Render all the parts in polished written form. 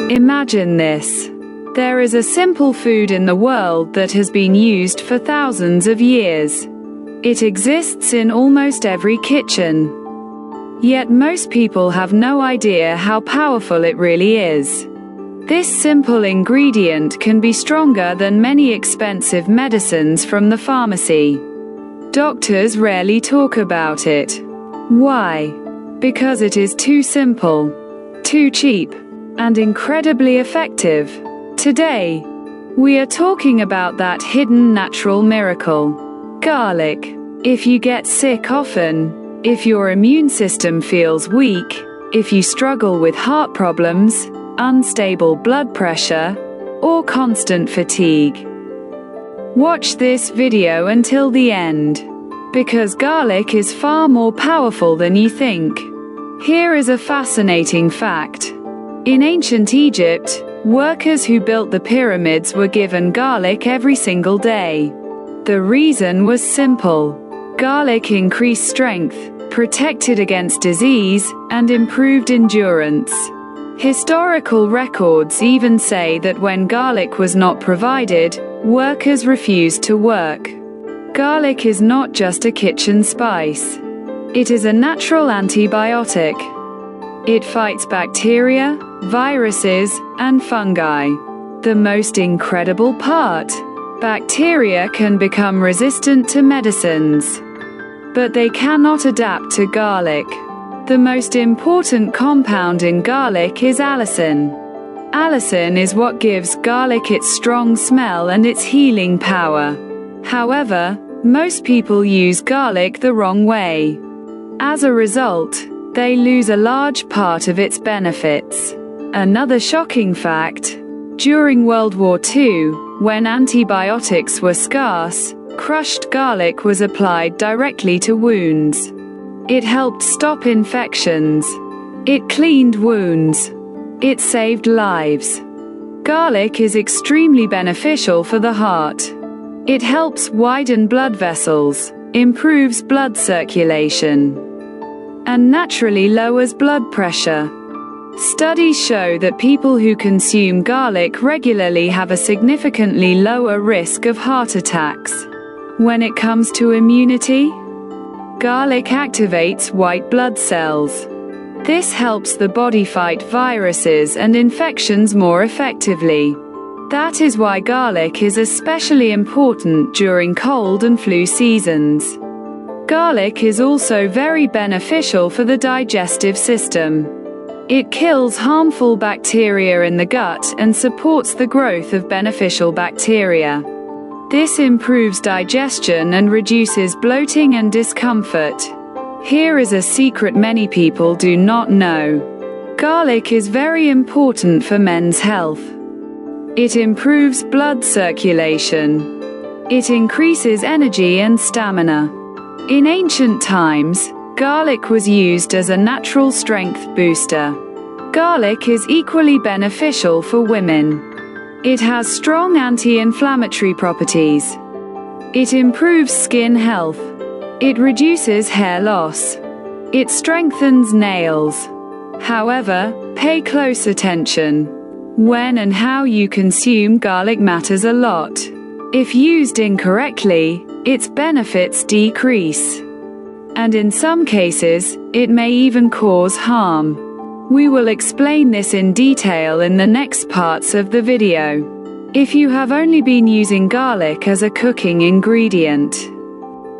Imagine this. There is a simple food in the world that has been used for thousands of years. It exists in almost every kitchen. Yet most people have no idea how powerful it really is. This simple ingredient can be stronger than many expensive medicines from the pharmacy. Doctors rarely talk about it. Why? Because it is too simple, too cheap, and incredibly effective. Today, we are talking about that hidden natural miracle. Garlic. If you get sick often, if your immune system feels weak, if you struggle with heart problems, unstable blood pressure, or constant fatigue, watch this video until the end, because garlic is far more powerful than you think. Here is a fascinating fact. In ancient Egypt, workers who built the pyramids were given garlic every single day. The reason was simple. Garlic increased strength, protected against disease, and improved endurance. Historical records even say that when garlic was not provided, workers refused to work. Garlic is not just a kitchen spice. It is a natural antibiotic. It fights bacteria, viruses, and fungi. The most incredible part: bacteria can become resistant to medicines, but they cannot adapt to garlic. The most important compound in garlic is allicin. Allicin is what gives garlic its strong smell and its healing power. However, most people use garlic the wrong way. As a result, they lose a large part of its benefits. Another shocking fact: during World War II, when antibiotics were scarce, crushed garlic was applied directly to wounds. It helped stop infections. It cleaned wounds. It saved lives. Garlic is extremely beneficial for the heart. It helps widen blood vessels, improves blood circulation, and naturally lowers blood pressure. Studies show that people who consume garlic regularly have a significantly lower risk of heart attacks. When it comes to immunity, garlic activates white blood cells. This helps the body fight viruses and infections more effectively. That is why garlic is especially important during cold and flu seasons. Garlic is also very beneficial for the digestive system. It kills harmful bacteria in the gut and supports the growth of beneficial bacteria. This improves digestion and reduces bloating and discomfort. Here is a secret many people do not know. Garlic is very important for men's health. It improves blood circulation. It increases energy and stamina. In ancient times, garlic was used as a natural strength booster. Garlic is equally beneficial for women. It has strong anti-inflammatory properties. It improves skin health. It reduces hair loss. It strengthens nails. However, pay close attention. When and how you consume garlic matters a lot. If used incorrectly, its benefits decrease. And in some cases, it may even cause harm. We will explain this in detail in the next parts of the video. If you have only been using garlic as a cooking ingredient,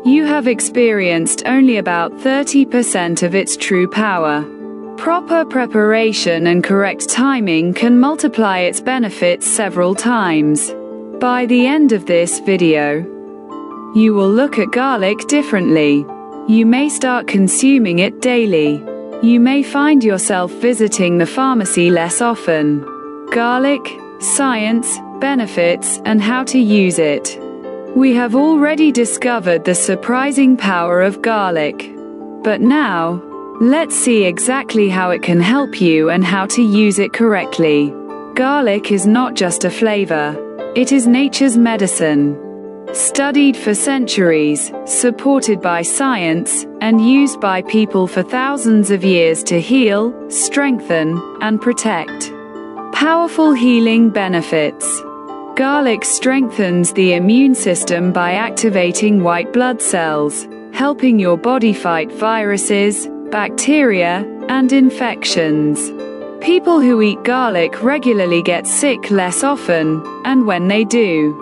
you have experienced only about 30% of its true power. Proper preparation and correct timing can multiply its benefits several times. By the end of this video, you will look at garlic differently. You may start consuming it daily. You may find yourself visiting the pharmacy less often. Garlic, science, benefits, and how to use it. We have already discovered the surprising power of garlic. But now, let's see exactly how it can help you and how to use it correctly. Garlic is not just a flavor. It is nature's medicine. Studied for centuries, supported by science, and used by people for thousands of years to heal, strengthen, and protect. Powerful healing benefits. Garlic strengthens the immune system by activating white blood cells, helping your body fight viruses, bacteria, and infections. People who eat garlic regularly get sick less often, and when they do,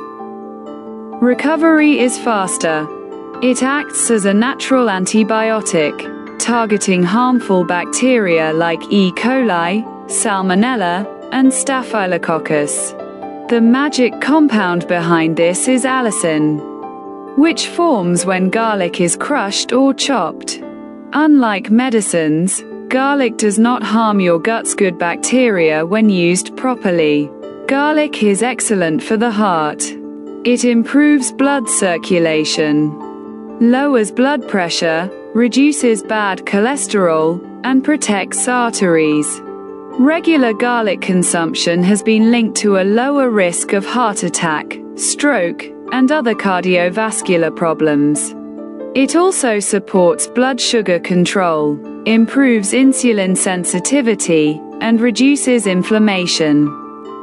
recovery is faster. It acts as a natural antibiotic, targeting harmful bacteria like E. coli, Salmonella, and Staphylococcus. The magic compound behind this is allicin, which forms when garlic is crushed or chopped. Unlike medicines, garlic does not harm your gut's good bacteria when used properly. Garlic is excellent for the heart. It improves blood circulation, lowers blood pressure, reduces bad cholesterol, and protects arteries. Regular garlic consumption has been linked to a lower risk of heart attack, stroke, and other cardiovascular problems. It also supports blood sugar control, improves insulin sensitivity, and reduces inflammation.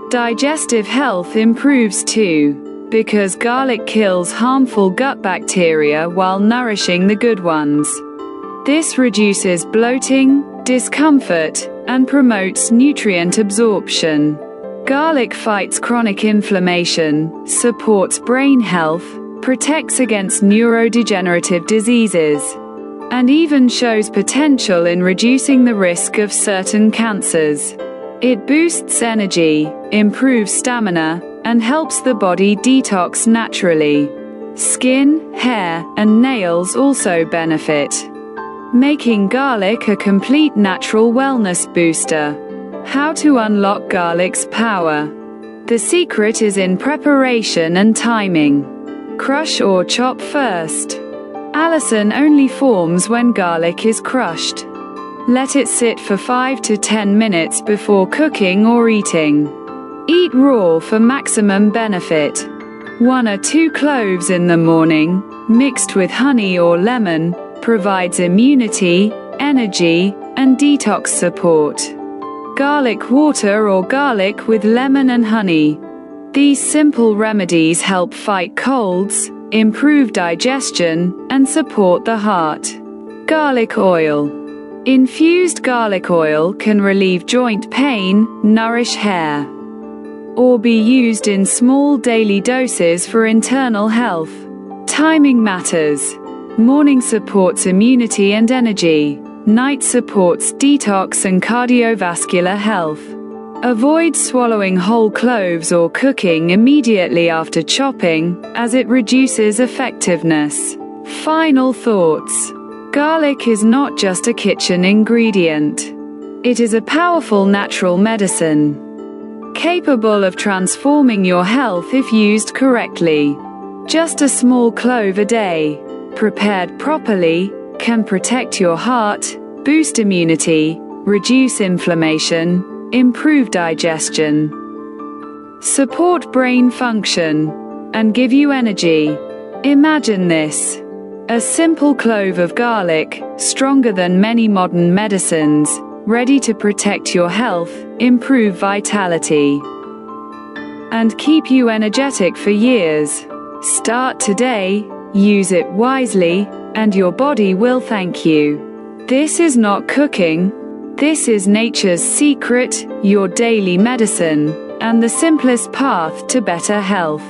Digestive health improves too, because garlic kills harmful gut bacteria while nourishing the good ones. This reduces bloating, discomfort, and promotes nutrient absorption. Garlic fights chronic inflammation, supports brain health, protects against neurodegenerative diseases, and even shows potential in reducing the risk of certain cancers. It boosts energy, improves stamina, and helps the body detox naturally. Skin, hair, and nails also benefit, making garlic a complete natural wellness booster. How to unlock garlic's power. The secret is in preparation and timing. Crush or chop first. Allicin only forms when garlic is crushed. Let it sit for 5 to 10 minutes before cooking or eating. Eat raw for maximum benefit. 1 or 2 cloves in the morning, mixed with honey or lemon, provides immunity, energy, and detox support. Garlic water or garlic with lemon and honey. These simple remedies help fight colds, improve digestion, and support the heart. Garlic oil. Infused garlic oil can relieve joint pain, nourish hair, or be used in small daily doses for internal health. Timing matters. Morning supports immunity and energy. Night supports detox and cardiovascular health. Avoid swallowing whole cloves or cooking immediately after chopping, as it reduces effectiveness. Final thoughts. Garlic is not just a kitchen ingredient. It is a powerful natural medicine, capable of transforming your health if used correctly. Just a small clove a day, prepared properly, can protect your heart, boost immunity, reduce inflammation, improve digestion, support brain function, and give you energy. Imagine this. A simple clove of garlic, stronger than many modern medicines, ready to protect your health, improve vitality, and keep you energetic for years. Start today, use it wisely, and your body will thank you. This is not cooking. This is nature's secret, your daily medicine, and the simplest path to better health.